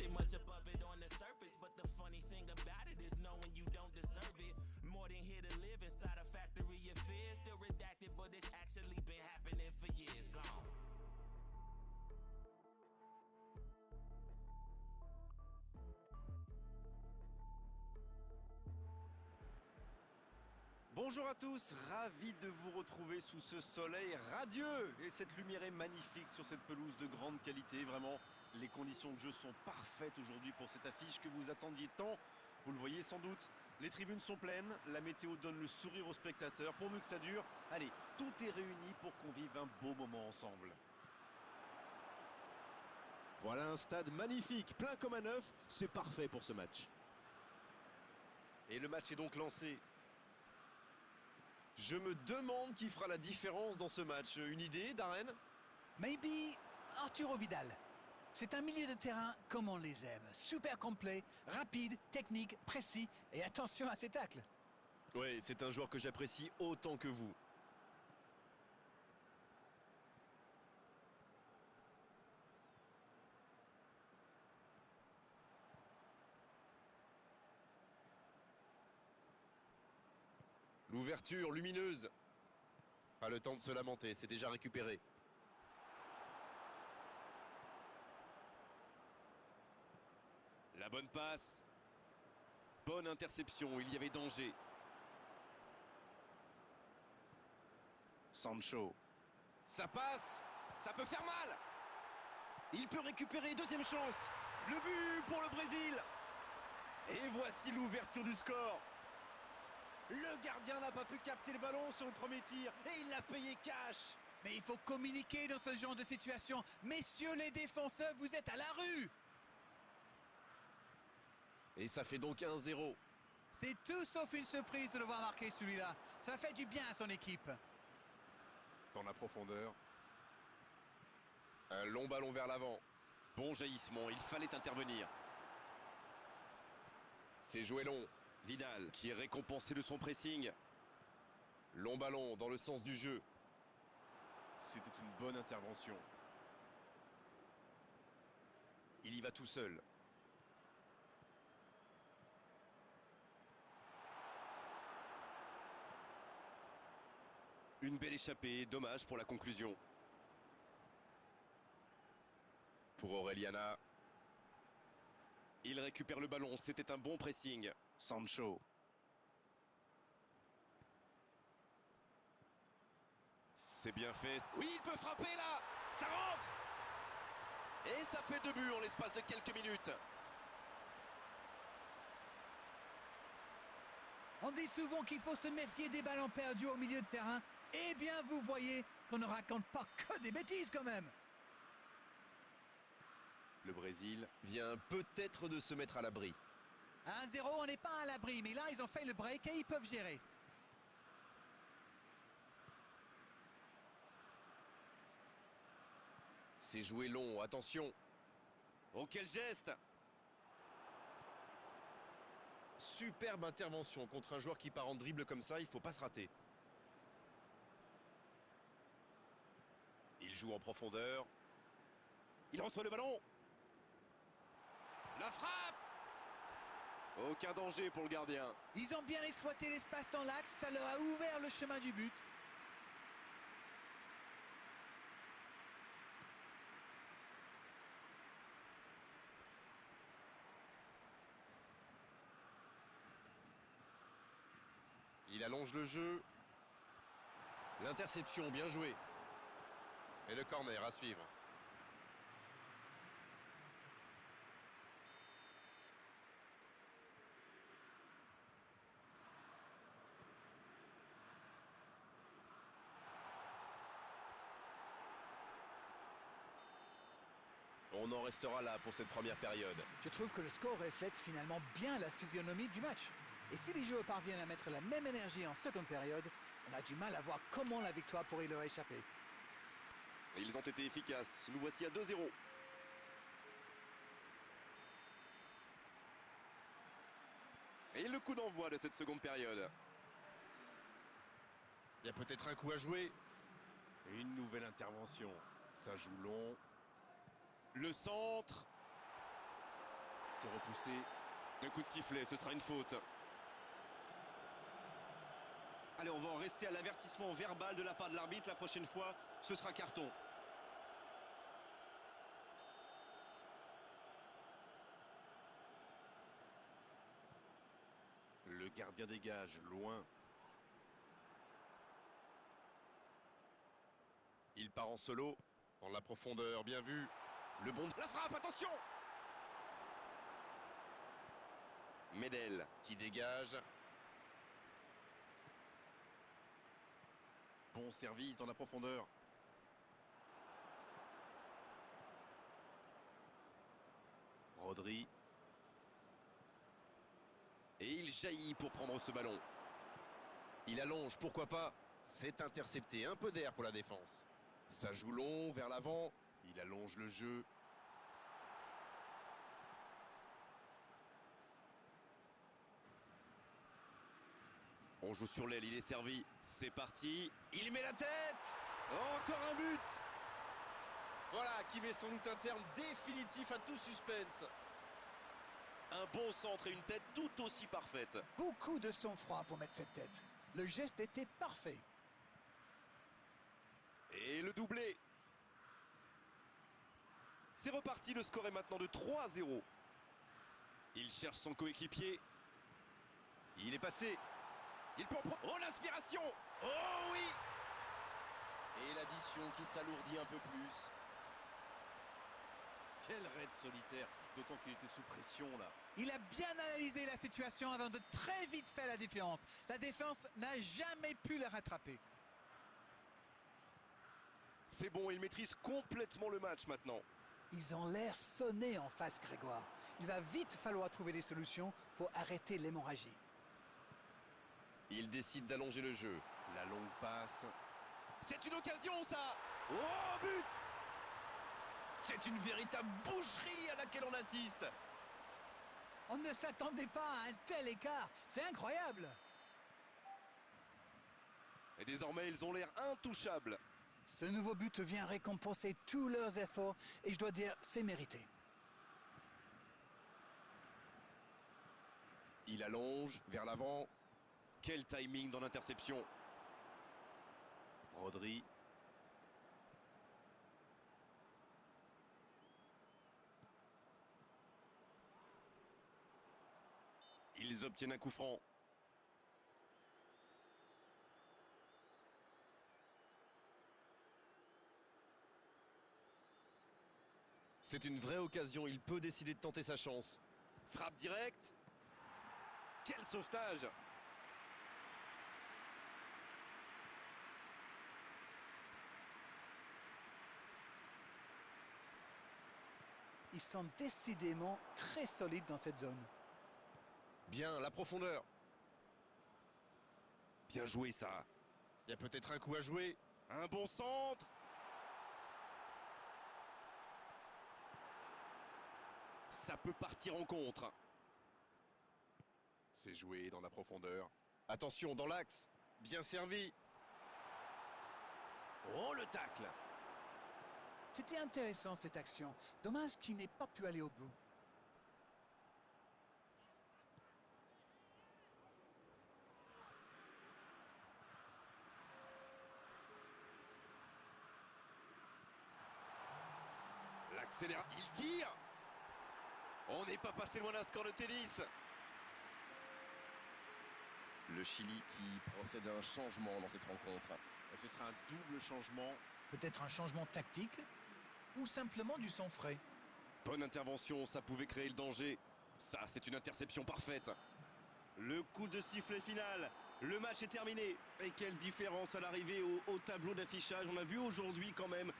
nothing much above it on the surface, but the funny thing about it is knowing you don't deserve it. More than here to live inside a factory of fear. Still redacted, but it's actually been happening for years. Gone. Bonjour à tous, ravi de vous retrouver sous ce soleil radieux. Et cette lumière est magnifique sur cette pelouse de grande qualité. Vraiment, les conditions de jeu sont parfaites aujourd'hui pour cette affiche que vous attendiez tant. Vous le voyez sans doute, les tribunes sont pleines, la météo donne le sourire aux spectateurs. Pourvu que ça dure, allez, tout est réuni pour qu'on vive un beau moment ensemble. Voilà un stade magnifique, plein comme un œuf, c'est parfait pour ce match. Et le match est donc lancé. Je me demande qui fera la différence dans ce match. Une idée, Darren? Maybe Arturo Vidal. C'est un milieu de terrain comme on les aime. Super complet, rapide, technique, précis et attention à ses tacles. Ouais, c'est un joueur que j'apprécie autant que vous. L'ouverture lumineuse. Pas le temps de se lamenter, c'est déjà récupéré. La bonne passe. Bonne interception, il y avait danger. Sancho. Ça passe. Ça peut faire mal. Il peut récupérer, deuxième chance. Le but pour le Brésil. Et voici l'ouverture du score. Le gardien n'a pas pu capter le ballon sur le premier tir et il l'a payé cash. Mais il faut communiquer dans ce genre de situation. Messieurs les défenseurs, vous êtes à la rue. Et ça fait donc 1-0. C'est tout sauf une surprise de le voir marquer celui-là. Ça fait du bien à son équipe. Dans la profondeur. Un long ballon vers l'avant. Bon jaillissement, il fallait intervenir. C'est joué long. Vidal qui est récompensé de son pressing. Long ballon dans le sens du jeu. C'était une bonne intervention. Il y va tout seul. Une belle échappée, dommage pour la conclusion. Pour Aureliana. Il récupère le ballon, c'était un bon pressing. Sancho. C'est bien fait. Oui, il peut frapper là. Ça rentre. Et ça fait 2 buts en l'espace de quelques minutes. On dit souvent qu'il faut se méfier des ballons perdus au milieu de terrain. Eh bien, vous voyez qu'on ne raconte pas que des bêtises quand même. Le Brésil vient peut-être de se mettre à l'abri. 1-0, on n'est pas à l'abri, mais là, ils ont fait le break et ils peuvent gérer. C'est joué long, attention. Oh, quel geste! Superbe intervention contre un joueur qui part en dribble comme ça, il ne faut pas se rater. Il joue en profondeur. Il reçoit le ballon. La frappe! Aucun danger pour le gardien. Ils ont bien exploité l'espace dans l'axe, ça leur a ouvert le chemin du but. Il allonge le jeu. L'interception, bien joué. Et le corner à suivre. On en restera là pour cette première période. Je trouve que le score reflète finalement bien la physionomie du match. Et si les joueurs parviennent à mettre la même énergie en seconde période, on a du mal à voir comment la victoire pourrait leur échapper. Et ils ont été efficaces. Nous voici à 2-0. Et le coup d'envoi de cette seconde période. Il y a peut-être un coup à jouer. Et une nouvelle intervention. Ça joue long. Le centre. C'est repoussé. Le coup de sifflet, ce sera une faute. Allez, on va en rester à l'avertissement verbal de la part de l'arbitre. La prochaine fois, ce sera carton. Le gardien dégage, loin. Il part en solo, dans la profondeur, bien vu. Le bon... La frappe, attention! Medel qui dégage. Bon service dans la profondeur. Rodri. Et il jaillit pour prendre ce ballon. Il allonge, pourquoi pas. C'est intercepté, un peu d'air pour la défense. Ça joue long, vers l'avant. Il allonge le jeu. On joue sur l'aile, il est servi. C'est parti. Il met la tête. Oh, encore un but! Voilà qui met sans doute un terme définitif à tout suspense. Un bon centre et une tête tout aussi parfaite. Beaucoup de sang-froid pour mettre cette tête. Le geste était parfait. Et le doublé. C'est reparti, le score est maintenant de 3-0. Il cherche son coéquipier. Il est passé. Il peut en prendre. Oh, l'inspiration! Oh oui! Et l'addition qui s'alourdit un peu plus. Quel raid solitaire, d'autant qu'il était sous pression là. Il a bien analysé la situation avant de très vite faire la différence. La défense n'a jamais pu le rattraper. C'est bon, il maîtrise complètement le match maintenant. Ils ont l'air sonnés en face, Grégoire. Il va vite falloir trouver des solutions pour arrêter l'hémorragie. Il décide d'allonger le jeu. La longue passe. C'est une occasion ça. Oh, but! C'est une véritable boucherie à laquelle on assiste. On ne s'attendait pas à un tel écart. C'est incroyable. Et désormais, ils ont l'air intouchables. Ce nouveau but vient récompenser tous leurs efforts et je dois dire, c'est mérité. Il allonge vers l'avant. Quel timing dans l'interception. Rodri. Ils obtiennent un coup franc. C'est une vraie occasion, il peut décider de tenter sa chance. Frappe directe. Quel sauvetage! Ils sont décidément très solides dans cette zone. Bien, la profondeur. Bien joué ça. Il y a peut-être un coup à jouer. Un bon centre. Ça peut partir en contre. C'est joué dans la profondeur. Attention, dans l'axe. Bien servi. Oh, le tacle! C'était intéressant cette action. Dommage qu'il n'ait pas pu aller au bout. L'accélération. Il tire! On n'est pas passé loin d'un score de tennis. Le Chili qui procède à un changement dans cette rencontre. Et ce sera un double changement. Peut-être un changement tactique ou simplement du sang frais. Bonne intervention, ça pouvait créer le danger. Ça, c'est une interception parfaite. Le coup de sifflet final. Le match est terminé. Et quelle différence à l'arrivée au tableau d'affichage. On a vu aujourd'hui quand même